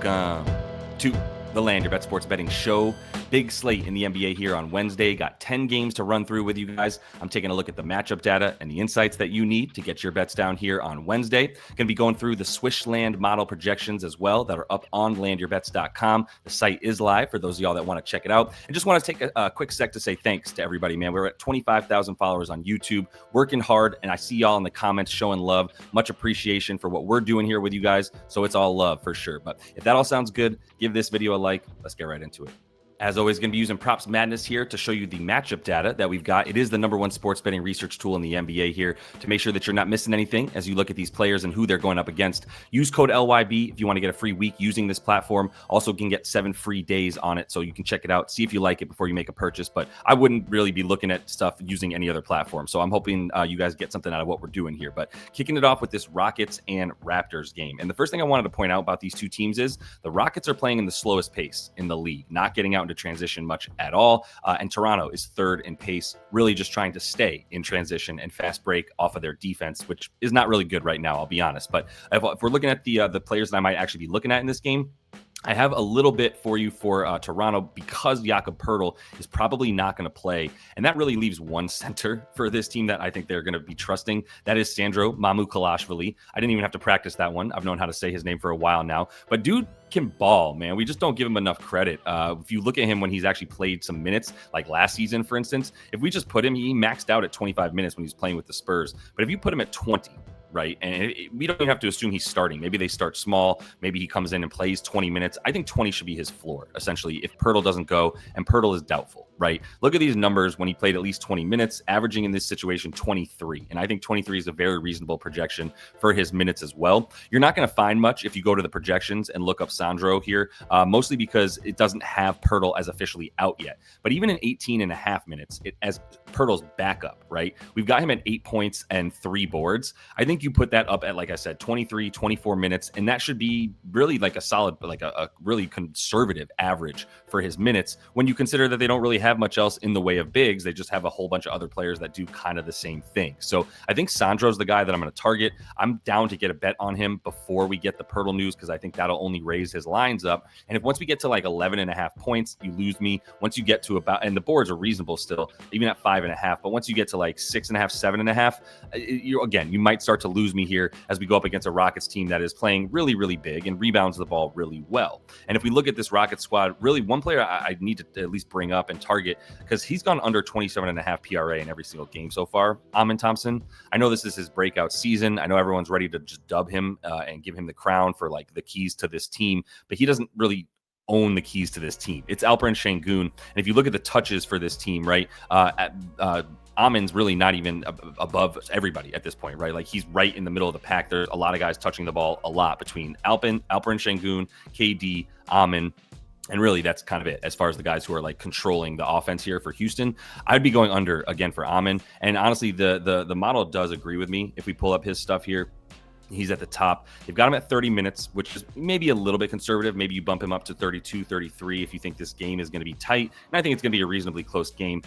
Welcome to the Land Your Bet Sports Betting Show. Big slate in the NBA here on Wednesday. Got 10 games to run through with you guys. I'm taking a look at the matchup data and the insights that you need to get your bets down here on Wednesday. Going to be going through the Swishland model projections as well that are up on landyourbets.com. The site is live for those of y'all that want to check it out. And just want to take a quick sec to say thanks to everybody, man. We're at 25,000 followers on YouTube, working hard, and I see y'all in the comments showing love. Much appreciation for what we're doing here with you guys. So it's all love for sure. But if that all sounds good, give this video a like. Let's get right into it. As always, going to be using Props Madness here to show you the matchup data that we've got. It is the #1 sports betting research tool in the NBA here to make sure that you're not missing anything as you look at these players and who they're going up against. Use code LYB if you want to get a free week using this platform. Also can get 7 free days on it, so you can check it out, see if you like it before you make a purchase. But I wouldn't really be looking at stuff using any other platform. So I'm hoping you guys get something out of what we're doing here. But kicking it off with this Rockets and Raptors game. And the first thing I wanted to point out about these two teams is the Rockets are playing in the slowest pace in the league, not getting out into transition much at all. And Toronto is third in pace, really just trying to stay in transition and fast break off of their defense, which is not really good right now, I'll be honest. But if we're looking at the players that I might actually be looking at in this game, I have a little bit for you for Toronto because Jakob Poeltl is probably not going to play. And that really leaves one center for this team that I think they're going to be trusting. That is Sandro Mamukelashvili. I didn't even have to practice that one. I've known how to say his name for a while now. But dude can ball, man. We just don't give him enough credit. If you look at him when he's actually played some minutes, like last season, for instance, if we just put him, he maxed out at 25 minutes when he was playing with the Spurs. But if you put him at 20, right? And we don't even have to assume he's starting. Maybe they start small. Maybe he comes in and plays 20 minutes. I think 20 should be his floor, essentially, if Poeltl doesn't go, and Poeltl is doubtful, right? Look at these numbers when he played at least 20 minutes, averaging in this situation 23. And I think 23 is a very reasonable projection for his minutes as well. You're not going to find much if you go to the projections and look up Sandro here, mostly because it doesn't have Poeltl as officially out yet. But even in 18 and a half minutes, as Poeltl's backup, right? We've got him at 8 points and 3 boards. I think you put that up at, like I said, 23, 24 minutes, and that should be really like a solid, like a really conservative average for his minutes when you consider that they don't really have much else in the way of bigs. They just have a whole bunch of other players that do kind of the same thing. So I think Sandro's the guy that I'm going to target. I'm down to get a bet on him before we get the Poeltl news because I think that'll only raise his lines up. And if once we get to like 11 and a half points, you lose me. Once you get to about, and the boards are reasonable still, even at 5.5, but once you get to like 6.5, 7.5, you might start to lose me here as we go up against a Rockets team that is playing really, really big and rebounds the ball really well. And if we look at this Rockets squad, really one player I need to at least bring up and target because he's gone under 27.5 PRA in every single game so far, Ausar Thompson. I know this is his breakout season. I know everyone's ready to just dub him and give him the crown for like the keys to this team, but he doesn't really own the keys to this team. It's Alperen Şengün. And if you look at the touches for this team, right, Amin's really not even above everybody at this point, right? Like he's right in the middle of the pack. There's a lot of guys touching the ball a lot between Alperen Şengün, KD, Amin. And really, that's kind of it as far as the guys who are like controlling the offense here for Houston. I'd be going under again for Amin. And honestly, the model does agree with me. If we pull up his stuff here, he's at the top. They've got him at 30 minutes, which is maybe a little bit conservative. Maybe you bump him up to 32, 33 if you think this game is going to be tight. And I think it's going to be a reasonably close game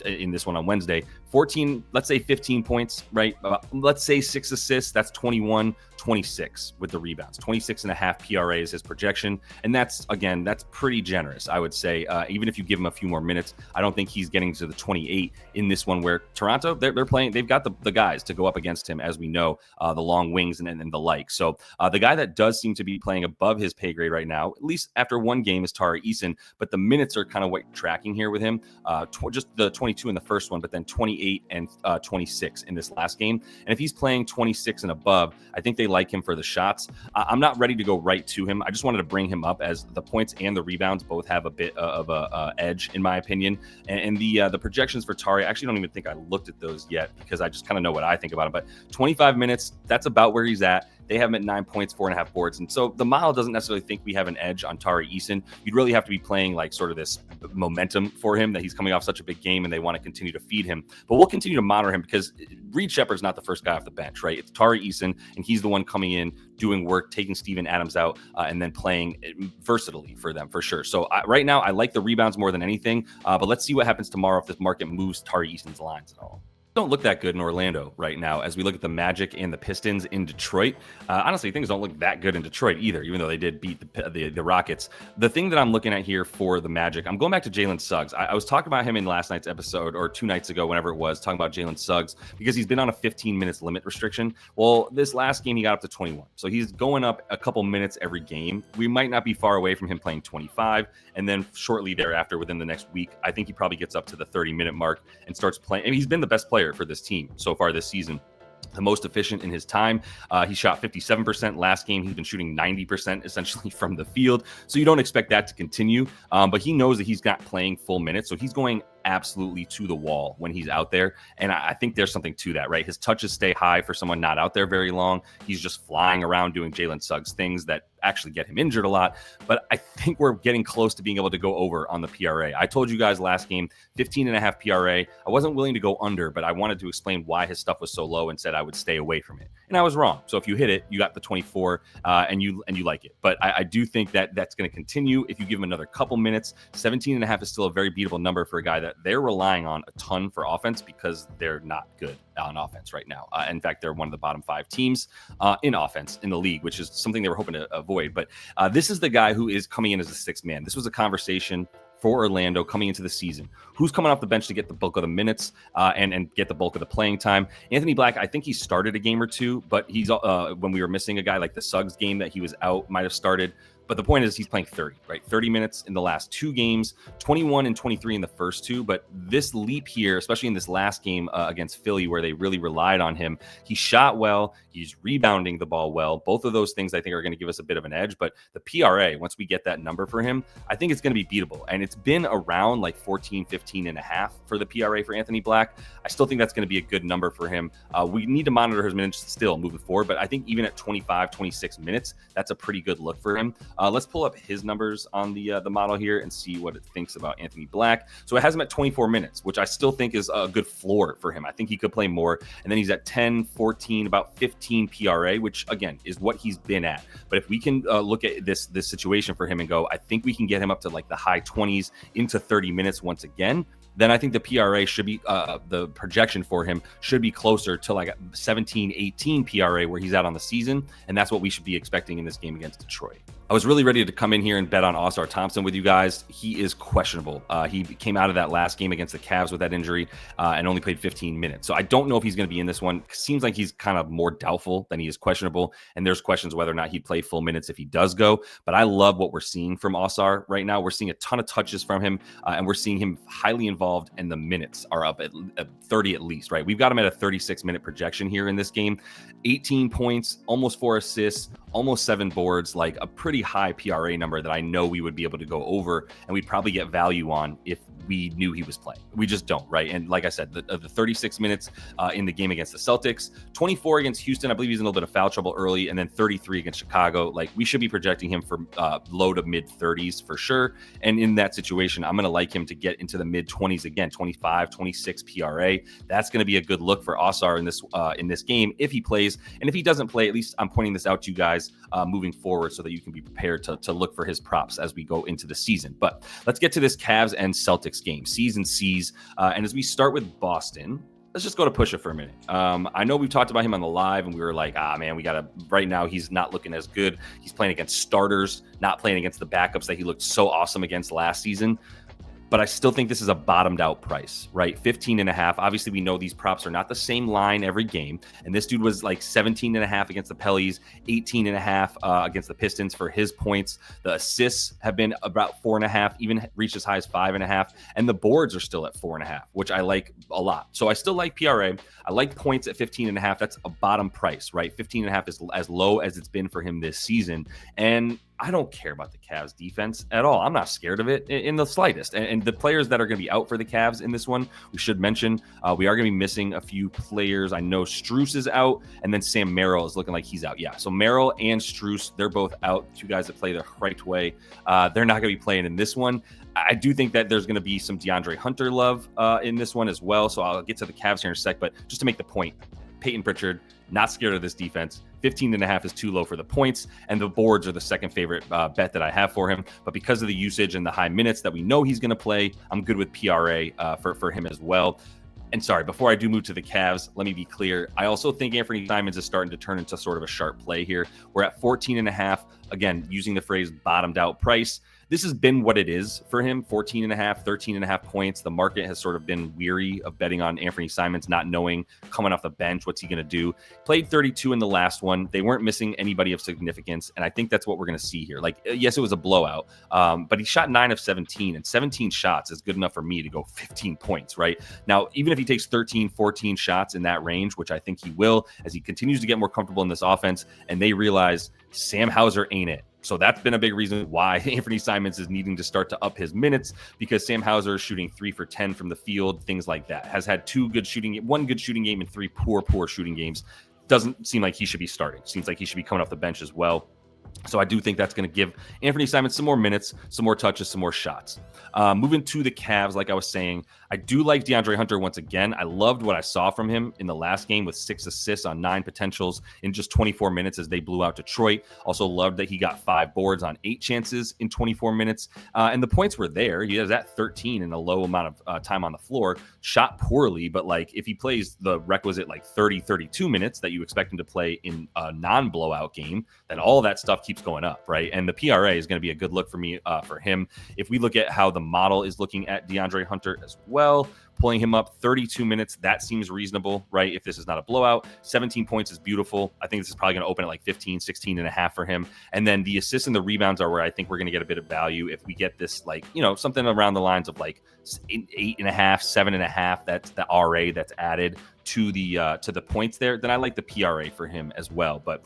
in this one on Wednesday. 14, let's say 15 points, right? Let's say 6 assists. That's 21, 26 with the rebounds. 26.5 PRA is his projection. And that's pretty generous, I would say. Even if you give him a few more minutes, I don't think he's getting to the 28 in this one where Toronto, they're playing. They've got the guys to go up against him, as we know, the long wings and the like. So the guy that does seem to be playing above his pay grade right now, at least after one game, is Tari Eason. But the minutes are kind of what you're tracking here with him. Just the 22 in the first one, but then 28 and 26 in this last game. And if he's playing 26 and above, I think they like him for the shots. I'm not ready to go right to him. I just wanted to bring him up as the points and the rebounds both have a bit of a edge, in my opinion. And the projections for Tari, I actually don't even think I looked at those yet because I just kind of know what I think about him. But 25 minutes, that's about where he's at. They have him at 9 points, 4.5 boards. And so the model doesn't necessarily think we have an edge on Tari Eason. You'd really have to be playing like sort of this momentum for him that he's coming off such a big game and they want to continue to feed him. But we'll continue to monitor him because Reed Shepherd's not the first guy off the bench, right? It's Tari Eason, and he's the one coming in, doing work, taking Steven Adams out, and then playing versatilely for them for sure. So right now, I like the rebounds more than anything. But let's see what happens tomorrow if this market moves Tari Eason's lines at all. don't look that good in Orlando right now as we look at the Magic and the Pistons in Detroit. Honestly, things don't look that good in Detroit either, even though they did beat the Rockets. The thing that I'm looking at here for the Magic, I'm going back to Jalen Suggs. I was talking about him in last night's episode, or 2 nights ago, whenever it was, talking about Jalen Suggs because he's been on a 15 minutes limit restriction. Well, this last game, he got up to 21. So he's going up a couple minutes every game. We might not be far away from him playing 25. And then shortly thereafter, within the next week, I think he probably gets up to the 30-minute mark and starts playing. I mean, he's been the best player for this team so far this season, the most efficient in his time. He shot 57% last game. He's been shooting 90% essentially from the field. So you don't expect that to continue. But he knows that he's not playing full minutes. So he's going absolutely to the wall when he's out there. And I think there's something to that, right? His touches stay high for someone not out there very long. He's just flying around doing Jalen Suggs things that actually get him injured a lot. But I think we're getting close to being able to go over on the PRA. I told you guys last game, 15.5 PRA. I wasn't willing to go under, but I wanted to explain why his stuff was so low and said I would stay away from it. And I was wrong. So if you hit it, you got the 24 and you like it. But I do think that that's going to continue. If you give him another couple minutes, 17.5 is still a very beatable number for a guy that they're relying on a ton for offense because they're not good on offense right now. In fact, they're one of the bottom 5 teams in offense in the league, which is something they were hoping to avoid. But this is the guy who is coming in as a 6th man. This was a conversation for Orlando coming into the season. Who's coming off the bench to get the bulk of the minutes and get the bulk of the playing time? Anthony Black, I think he started a game or two, but he's when we were missing a guy like the Suggs game that he was out, might have started. But the point is he's playing 30, right? 30 minutes in the last 2 games, 21 and 23 in the first 2. But this leap here, especially in this last game against Philly, where they really relied on him, he shot well. He's rebounding the ball well. Both of those things I think are going to give us a bit of an edge. But the PRA, once we get that number for him, I think it's going to be beatable. And it's been around like 14, 15 and a half for the PRA for Anthony Black. I still think that's going to be a good number for him. We need to monitor his minutes still moving forward. But I think even at 25, 26 minutes, that's a pretty good look for him. Let's pull up his numbers on the model here and see what it thinks about Anthony Black. So it has him at 24 minutes, which I still think is a good floor for him. I think he could play more. And then he's at 10, 14, about 15 PRA, which again is what he's been at. But if we can look at this situation for him and go, I think we can get him up to like the high 20s into 30 minutes once again, then I think the PRA should be, the projection for him should be closer to like 17, 18 PRA where he's at on the season. And that's what we should be expecting in this game against Detroit. I was really ready to come in here and bet on Ausar Thompson with you guys. He is questionable. He came out of that last game against the Cavs with that injury and only played 15 minutes. So I don't know if he's going to be in this one. Seems like he's kind of more doubtful than he is questionable. And there's questions whether or not he'd play full minutes if he does go. But I love what we're seeing from Ausar right now. We're seeing a ton of touches from him and we're seeing him highly involved, and the minutes are up at 30 at least, right? We've got him at a 36-minute projection here in this game. 18 points, almost 4 assists, almost 7 boards, like a pretty high PRA number that I know we would be able to go over and we'd probably get value on if we knew he was playing. We just don't, right? And like I said, the 36 minutes in the game against the Celtics, 24 against Houston, I believe he's in a little bit of foul trouble early, and then 33 against Chicago. Like we should be projecting him for low to mid 30s for sure. And in that situation, I'm going to like him to get into the mid 20s again, 25, 26 PRA. That's going to be a good look for Ausar in this game if he plays. And if he doesn't play, at least I'm pointing this out to you guys moving forward so that you can be prepared to look for his props as we go into the season. But let's get to this Cavs and Celtics game, C's and C's. And as we start with Boston, let's just go to Pusha for a minute. I know we've talked about him on the live and we were like, man, we got to, right now he's not looking as good. He's playing against starters, not playing against the backups that he looked so awesome against last season. But I still think this is a bottomed out price, right? 15.5. Obviously, we know these props are not the same line every game. And this dude was like 17.5 against the Pellies, 18.5 against the Pistons for his points. The assists have been about 4.5, even reached as high as 5.5. And the boards are still at 4.5, which I like a lot. So I still like PRA. I like points at 15.5. That's a bottom price, right? 15.5 is as low as it's been for him this season. And I don't care about the Cavs defense at all. I'm not scared of it in the slightest. And the players that are going to be out for the Cavs in this one, we should mention, we are going to be missing a few players. I know Strus is out, and then Sam Merrill is looking like he's out. Yeah, so Merrill and Strus, they're both out. 2 guys that play the right way. They're not going to be playing in this one. I do think that there's going to be some DeAndre Hunter love in this one as well. So I'll get to the Cavs here in a sec. But just to make the point, Peyton Pritchard, not scared of this defense. 15.5 is too low for the points, and the boards are the second favorite bet that I have for him. But because of the usage and the high minutes that we know he's going to play, I'm good with PRA for him as well. And sorry, before I do move to the Cavs, let me be clear. I also think Anthony Simons is starting to turn into sort of a sharp play here. We're at 14.5. Again, using the phrase bottomed out price. This has been what it is for him, 14.5, 13.5 points. The market has sort of been weary of betting on Anthony Simons, not knowing coming off the bench, what's he going to do? Played 32 in the last one. They weren't missing anybody of significance, and I think that's what we're going to see here. Like, yes, it was a blowout, but he shot 9 of 17, and 17 shots is good enough for me to go 15 points, right? Now, even if he takes 13, 14 shots in that range, which I think he will, as he continues to get more comfortable in this offense, and they realize Sam Hauser ain't it. So that's been a big reason why Anthony Simons is needing to start to up his minutes, because Sam Hauser is shooting 3 for 10 from the field, things like that. Has had one good shooting game and 3 poor shooting games. Doesn't seem like he should be starting. Seems like he should be coming off the bench as well. So I do think that's going to give Anthony Simons some more minutes, some more touches, some more shots. Moving to the Cavs, like I was saying, I do like DeAndre Hunter once again. I loved what I saw from him in the last game with 6 assists on 9 potentials in just 24 minutes as they blew out Detroit. Also loved that he got 5 boards on 8 chances in 24 minutes. And the points were there. He was at 13 in a low amount of time on the floor. Shot poorly, but like if he plays the requisite like 30, 32 minutes that you expect him to play in a non-blowout game, then all that stuff keeps going up, right? And the PRA is going to be a good look for me for him. If we look at how the model is looking at DeAndre Hunter as well, pulling him up 32 minutes, that seems reasonable, right? If this is not a blowout, 17 points is beautiful. I think this is probably going to open at like 15, 16 and a half for him. And then the assists and the rebounds are where I think we're going to get a bit of value. If we get this, like, you know, something around the lines of like 8.5, 7.5, that's the RA that's added to the points there, then I like the PRA for him as well. But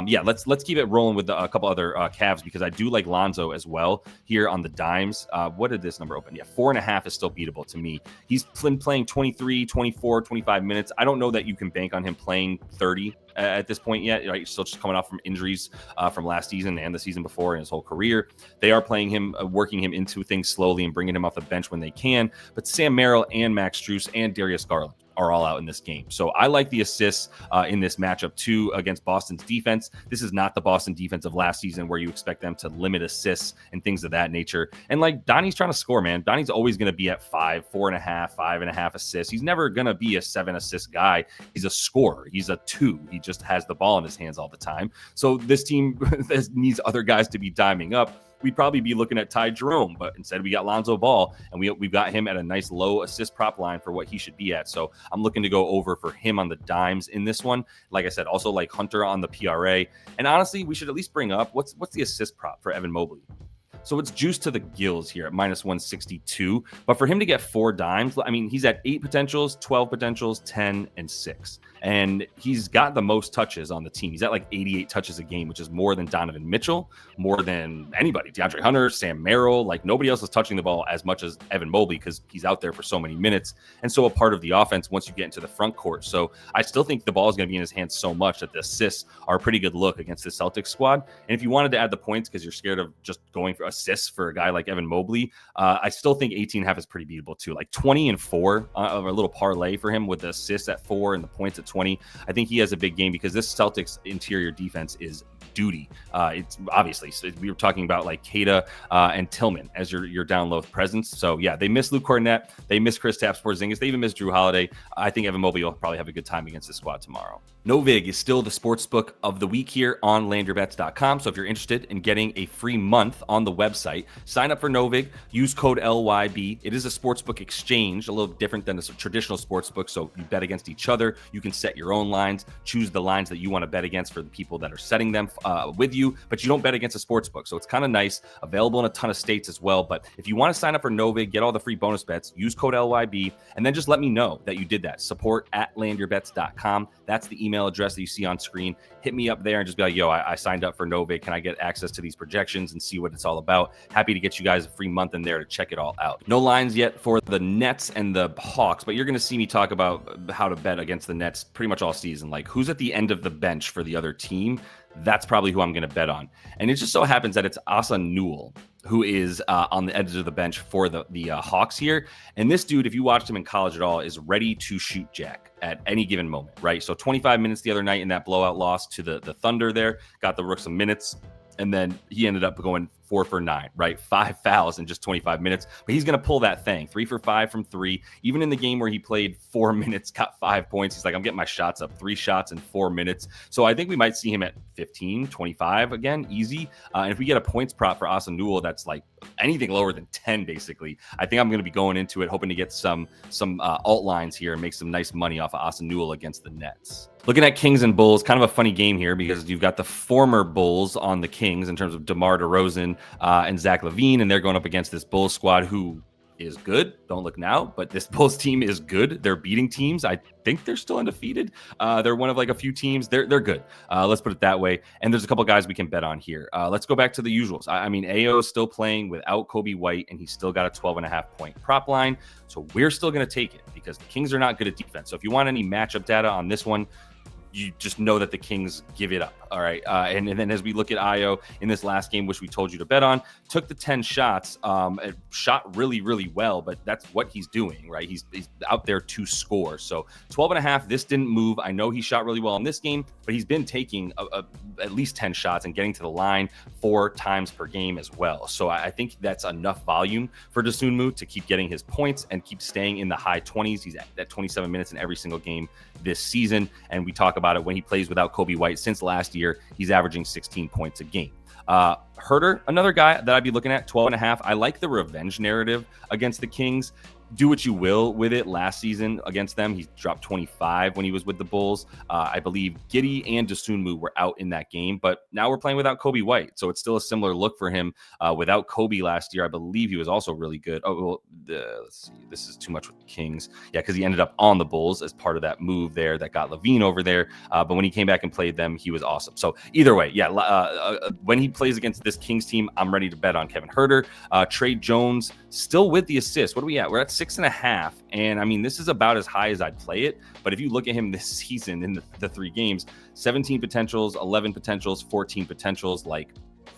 yeah, let's keep it rolling with a couple other Cavs, because I do like Lonzo as well here on the dimes. What did this number open? Yeah, 4.5 is still beatable to me. He's been playing 23, 24, 25 minutes. I don't know that you can bank on him playing 30 at this point yet, right? He's still just coming off from injuries from last season and the season before in his whole career. They are playing him, working him into things slowly and bringing him off the bench when they can. But Sam Merrill and Max Strus and Darius Garland are all out in this game. So I like the assists in this matchup too against Boston's defense. This is not the Boston defense of last season where you expect them to limit assists and things of that nature. And like Donnie's trying to score, man. Donnie's always going to be at 5, 4.5, 5.5 assists. He's never going to be a 7 assist guy. He's a scorer. He's a 2. He just has the ball in his hands all the time. So this team needs other guys to be diming up. We'd probably be looking at Ty Jerome, but instead we got Lonzo Ball, and we've got him at a nice low assist prop line for what he should be at. So I'm looking to go over for him on the dimes in this one. Like I said, also like Hunter on the PRA. And honestly, we should at least bring up what's the assist prop for Evan Mobley. So it's juiced to the gills here at minus 162. But for him to get 4 dimes, I mean, he's at 8 potentials, 12 potentials, 10, and 6. And he's got the most touches on the team. He's at like 88 touches a game, which is more than Donovan Mitchell, more than anybody. DeAndre Hunter, Sam Merrill, like nobody else is touching the ball as much as Evan Mobley because he's out there for so many minutes. And so a part of the offense once you get into the front court. So I still think the ball is going to be in his hands so much that the assists are a pretty good look against the Celtics squad. And if you wanted to add the points because you're scared of just going for assists for a guy like Evan Mobley, I still think 18.5 is pretty beatable too. Like 20 and 4 of a little parlay for him with the assists at 4 and the points at 20. I think he has a big game because this Celtics interior defense is duty. It's obviously, so we were talking about like Keita and Tillman as your down low presence. So yeah, they miss Luke Cornett, they miss Kristaps Porzingis, they even miss Drew Holiday. I think Evan Mobley will probably have a good time against the squad tomorrow. Novig is still the sportsbook of the week here on LandYourBets.com. So if you're interested in getting a free month on the website, sign up for Novig, use code LYB. It is a sportsbook exchange, a little different than a traditional sportsbook. So you bet against each other. You can set your own lines, choose the lines that you want to bet against for the people that are setting them with you, but you don't bet against a sportsbook. So it's kind of nice, available in a ton of states as well. But if you want to sign up for Novig, get all the free bonus bets, use code LYB, and then just let me know that you did that. Support@LandYourBets.com. That's the email address that you see on screen. Hit me up there and just be like, yo, I signed up for Novig. Can I get access to these projections and see what it's all about? Happy to get you guys a free month in there to check it all out. No lines yet for the Nets and the Hawks, but you're going to see me talk about how to bet against the Nets pretty much all season. Like who's at the end of the bench for the other team? That's probably who I'm going to bet on. And it just so happens that it's Asa Newell who is on the edge of the bench for the Hawks here. And this dude, if you watched him in college at all, is ready to shoot Jack at any given moment, right? So 25 minutes the other night in that blowout loss to the Thunder there, got the Rooks some minutes. And then he ended up going 4 for 9, right? 5 fouls in just 25 minutes, but he's going to pull that thing. 3 for 5 from 3. Even in the game where he played 4 minutes, got 5 points, he's like, I'm getting my shots up. 3 shots in 4 minutes. So I think we might see him at 15, 25 again, easy. And if we get a points prop for Ausar Newell that's like anything lower than 10, basically, I think I'm going to be going into it hoping to get some alt lines here and make some nice money off of Ausar Newell against the Nets. Looking at Kings and Bulls, kind of a funny game here because you've got the former Bulls on the Kings in terms of DeMar DeRozan and Zach LaVine, and they're going up against this Bulls squad who is good. Don't look now, but this Bulls team is good. They're beating teams. I think they're still undefeated. They're one of like a few teams. They're good. Let's put it that way. And there's a couple guys we can bet on here. Let's go back to the usuals. I mean, AO is still playing without Kobe White, and he's still got a 12.5 point prop line. So we're still going to take it because the Kings are not good at defense. So if you want any matchup data on this one, you just know that the Kings give it up. All right. And then as we look at Io in this last game, which we told you to bet on, took the 10 shots, shot really, really well, but that's what he's doing, right? He's out there to score. So 12.5, this didn't move. I know he shot really well in this game, but he's been taking at least 10 shots and getting to the line 4 times per game as well. So I think that's enough volume for Dosunmu to keep getting his points and keep staying in the high 20s. He's at 27 minutes in every single game this season. And we talk about it when he plays without Kobe White since last year, he's averaging 16 points a game. Herter, another guy that I'd be looking at, 12.5. I like the revenge narrative against the Kings. Do what you will with it. Last season against them, he dropped 25 when he was with the Bulls. I believe Giddey and Dosunmu were out in that game, but now we're playing without Kobe White, so it's still a similar look for him. Without Kobe last year, I believe he was also really good. Oh, well, let's see. This is too much with the Kings. Yeah, because he ended up on the Bulls as part of that move there that got LaVine over there. But when he came back and played them, he was awesome. So either way, yeah, when he plays against this Kings team, I'm ready to bet on Kevin Herter. Trey Jones still with the assist. What are we at? We're at 6.5. And I mean, this is about as high as I'd play it. But if you look at him this season in the 3 games, 17 potentials, 11 potentials, 14 potentials, like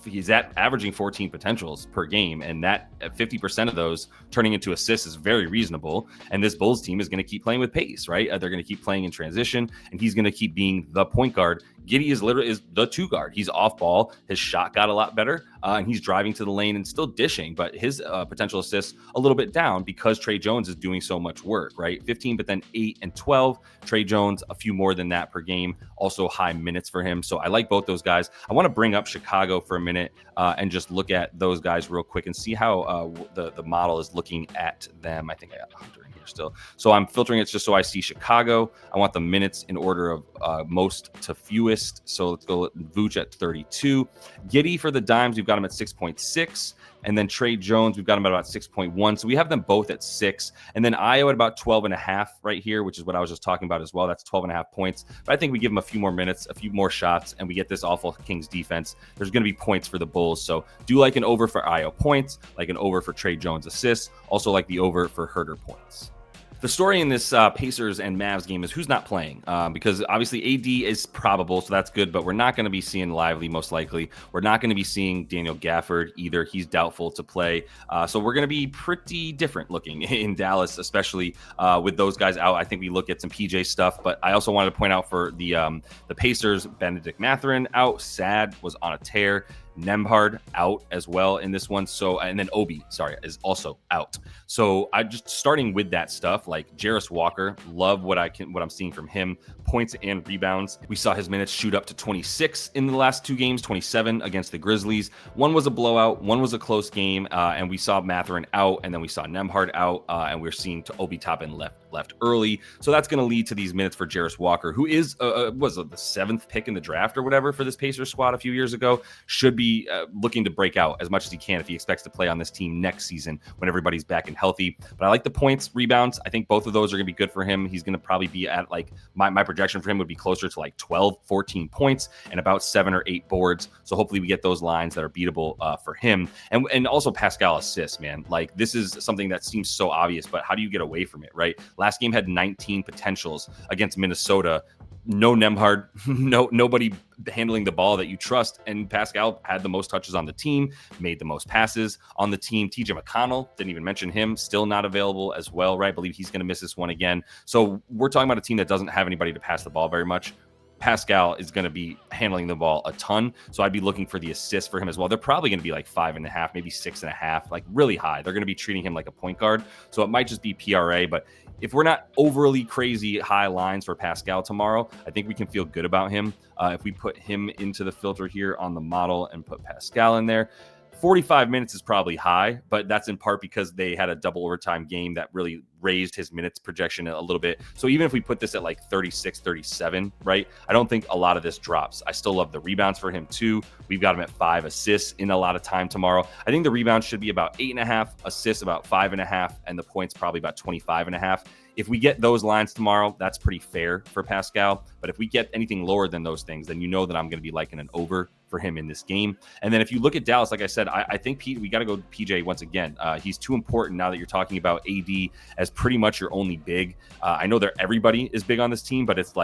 he's at averaging 14 potentials per game. And that at 50% of those turning into assists is very reasonable. And this Bulls team is going to keep playing with pace, right? They're going to keep playing in transition, and he's going to keep being the point guard. Giddey is the 2 guard. He's off ball. His shot got a lot better, and he's driving to the lane and still dishing, but his potential assists a little bit down because Trey Jones is doing so much work, right? 15, but then 8 and 12. Trey Jones, a few more than that per game. Also high minutes for him. So I like both those guys. I want to bring up Chicago for a minute and just look at those guys real quick and see how the model is looking at them. I think I got Hunter in here still. So I'm filtering it just so I see Chicago. I want the minutes in order of most to fewest. So let's go Vooch at 32. Giddey for the Dimes, we've got him at 6.6. And then Trey Jones, we've got him at about 6.1. So we have them both at 6. And then Io at about 12.5 right here, which is what I was just talking about as well. That's 12.5 points. But I think we give him a few more minutes, a few more shots, and we get this awful Kings defense. There's going to be points for the Bulls. So do like an over for Io points, like an over for Trey Jones assists, also like the over for Herter points. The story in this Pacers and Mavs game is who's not playing, because obviously AD is probable, so that's good, but we're not going to be seeing Lively most likely. We're not going to be seeing Daniel Gafford either. He's doubtful to play. So we're going to be pretty different looking in Dallas, especially with those guys out. I think we look at some PJ stuff, but I also wanted to point out for the Pacers, Benedict Mathurin out. Sad was on a tear. Nembhard out as well in this one. So, and then Obi, is also out. So I just starting with that stuff, like Jarris Walker, love what I'm seeing from him. Points and rebounds. We saw his minutes shoot up to 26 in the last 2 games, 27 against the Grizzlies. One was a blowout, one was a close game, and we saw Mathurin out, and then we saw Nembhard out, and we're seeing to Obi Toppin left early. So that's going to lead to these minutes for Jarris Walker, who is was the 7th pick in the draft or whatever for this Pacers squad a few years ago. Should be looking to break out as much as he can if he expects to play on this team next season when everybody's back and healthy. But I like the points, rebounds. I think both of those are going to be good for him. He's going to probably be at like my projection for him would be closer to like 12, 14 points and about 7 or 8 boards. So hopefully we get those lines that are beatable for him. And also Pascal assists, man. Like this is something that seems so obvious, but how do you get away from it, right? Last game had 19 potentials against Minnesota. No Nembhard, nobody handling the ball that you trust. And Pascal had the most touches on the team, made the most passes on the team. TJ McConnell, didn't even mention him, still not available as well, right? I believe he's going to miss this one again. So we're talking about a team that doesn't have anybody to pass the ball very much. Pascal is going to be handling the ball a ton. So I'd be looking for the assist for him as well. They're probably going to be like 5.5, maybe 6.5, like really high. They're going to be treating him like a point guard. So it might just be PRA. But if we're not overly crazy high lines for Pascal tomorrow, I think we can feel good about him. If we put him into the filter here on the model and put Pascal in there, 45 minutes is probably high, but that's in part because they had a double overtime game that really raised his minutes projection a little bit. So even if we put this at like 36, 37, right? I don't think a lot of this drops. I still love the rebounds for him too. We've got him at 5 assists in a lot of time tomorrow. I think the rebounds should be about 8.5, assists about 5.5, and the points probably about 25.5. If we get those lines tomorrow, that's pretty fair for Pascal. But if we get anything lower than those things, then you know that I'm going to be liking an over for him in this game. And then if you look at Dallas, like I said, I think we got to go to PJ once again. He's too important now that you're talking about AD as pretty much your only big. I know everybody is big on this team, but it's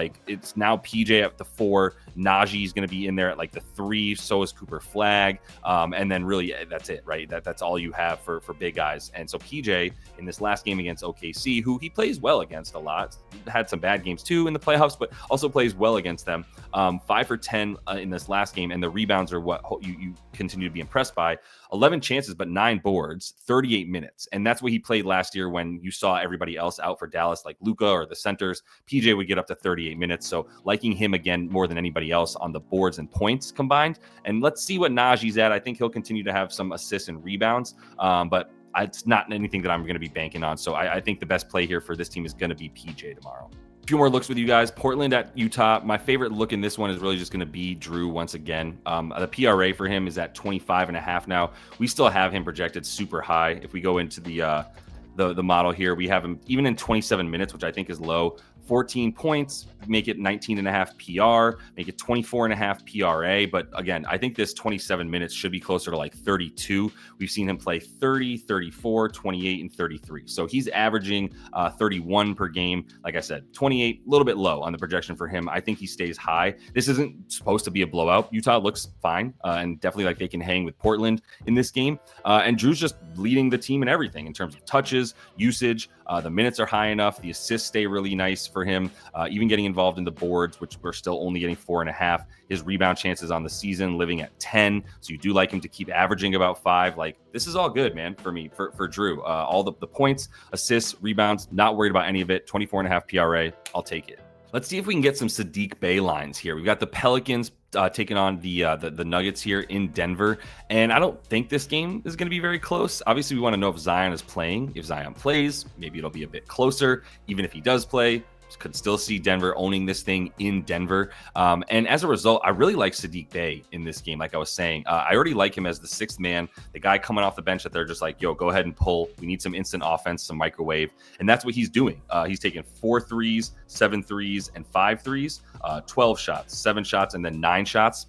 now PJ at the 4. Najee is going to be in there at like the 3. So is Cooper Flag. And then really that's it, right? That's all you have for big guys. And so PJ in this last game against OKC, who he plays well against a lot, had some bad games too in the playoffs, but also plays well against them. 5 for 10 in this last game, and the rebounds are what you continue to be impressed by. 11 chances, but 9 boards, 38 minutes. And that's what he played last year when you saw everybody else out for Dallas, like Luka or the centers. PJ would get up to 38 minutes. So liking him again more than anybody else on the boards and points combined. And let's see what Najee's at. I think he'll continue to have some assists and rebounds, but it's not anything that I'm going to be banking on. So I think the best play here for this team is going to be PJ tomorrow. A few more looks with you guys. Portland at Utah. My favorite look in this one is really just going to be Drew once again. The PRA for him is at 25.5 now. We still have him projected super high. If we go into the model here, we have him even in 27 minutes, which I think is low. 14 points, make it 19.5 PR, make it 24.5 PRA. But again, I think this 27 minutes should be closer to like 32. We've seen him play 30, 34, 28, and 33. So he's averaging 31 per game. Like I said, 28, a little bit low on the projection for him. I think he stays high. This isn't supposed to be a blowout. Utah looks fine and definitely like they can hang with Portland in this game. And Drew's just leading the team in everything in terms of touches, usage. The minutes are high enough. The assists stay really nice for him, even getting involved in the boards, which we're still only getting 4.5. His rebound chances on the season living at 10. So you do like him to keep averaging about 5. Like, this is all good, man, for me, for Drew. All the points, assists, rebounds, not worried about any of it. 24.5 PRA. I'll take it. Let's see if we can get some Saddiq Bey lines here. We've got the Pelicans taking on the Nuggets here in Denver. And I don't think this game is going to be very close. Obviously, we want to know if Zion is playing. If Zion plays, maybe it'll be a bit closer. Even if he does play, could still see Denver owning this thing in Denver. And as a result, I really like Saddiq Bey in this game. Like I was saying, I already like him as the 6th man, the guy coming off the bench that they're just like, yo, go ahead and pull. We need some instant offense, some microwave. And that's what he's doing. He's taking 4 threes, 7 threes, and 5 threes, 12 shots, 7 shots, and then 9 shots.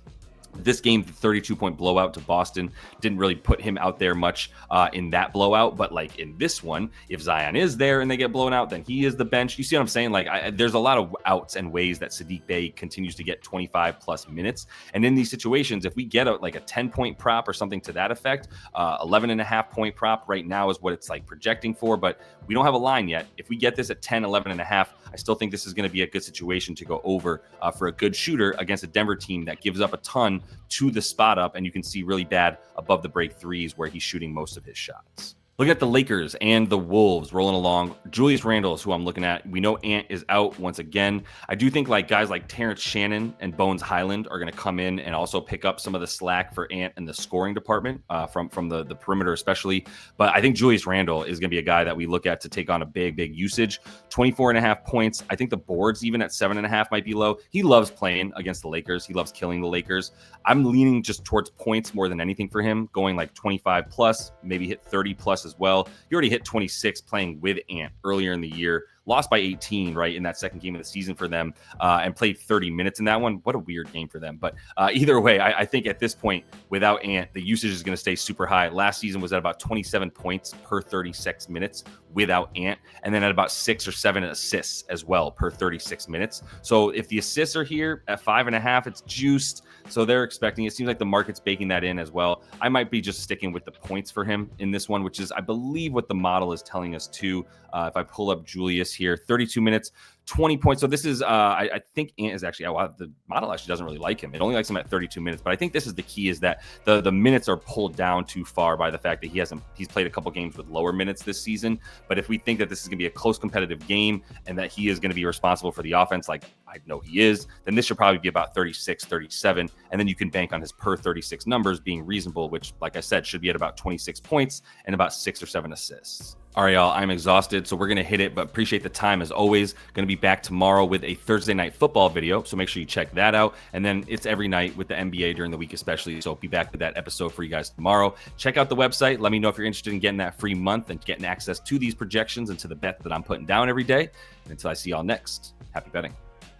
This game, the 32-point blowout to Boston, didn't really put him out there much in that blowout. But like in this one, if Zion is there and they get blown out, then he is the bench. You see what I'm saying? Like there's a lot of outs and ways that Saddiq Bey continues to get 25 plus minutes. And in these situations, if we get a 10-point prop or something to that effect, 11.5-point prop right now is what it's like projecting for. But we don't have a line yet. If we get this at 10, 11.5, I still think this is going to be a good situation to go over for a good shooter against a Denver team that gives up a ton to the spot up, and you can see really bad above the break threes where he's shooting most of his shots. Look at the Lakers and the Wolves rolling along. Julius Randle is who I'm looking at. We know Ant is out once again. I do think like guys like Terrence Shannon and Bones Highland are going to come in and also pick up some of the slack for Ant in the scoring department from the perimeter especially. But I think Julius Randle is going to be a guy that we look at to take on a big usage. 24.5 points. I think the boards even at 7.5 might be low. He loves playing against the Lakers. He loves killing the Lakers. I'm leaning just towards points more than anything for him, going like 25 plus, maybe hit 30 plus as well. He already hit 26 playing with Ant earlier in the year. Lost by 18, right, in that second game of the season for them, and played 30 minutes in that one. What a weird game for them. But either way, I think at this point, without Ant, the usage is going to stay super high. Last season was at about 27 points per 36 minutes without Ant, and then at about 6 or 7 assists as well per 36 minutes. So if the assists are here at 5.5, it's juiced. So they're expecting, it seems like the market's baking that in as well. I might be just sticking with the points for him in this one, which is, I believe, what the model is telling us too. If I pull up Julius here, 32 minutes, 20 points. So this is, I think Ant is actually, the model actually doesn't really like him. It only likes him at 32 minutes. But I think this is the key, is that the minutes are pulled down too far by the fact that he's played a couple games with lower minutes this season. But if we think that this is going to be a close competitive game and that he is going to be responsible for the offense, like I know he is, then this should probably be about 36, 37. And then you can bank on his per 36 numbers being reasonable, which, like I said, should be at about 26 points and about 6 or 7 assists. All right, y'all, I'm exhausted, so we're going to hit it, but appreciate the time as always. Going to be back tomorrow with a Thursday night football video, so make sure you check that out. And then it's every night with the NBA during the week especially, so I'll be back with that episode for you guys tomorrow. Check out the website. Let me know if you're interested in getting that free month and getting access to these projections and to the bet that I'm putting down every day. And until I see y'all next, happy betting.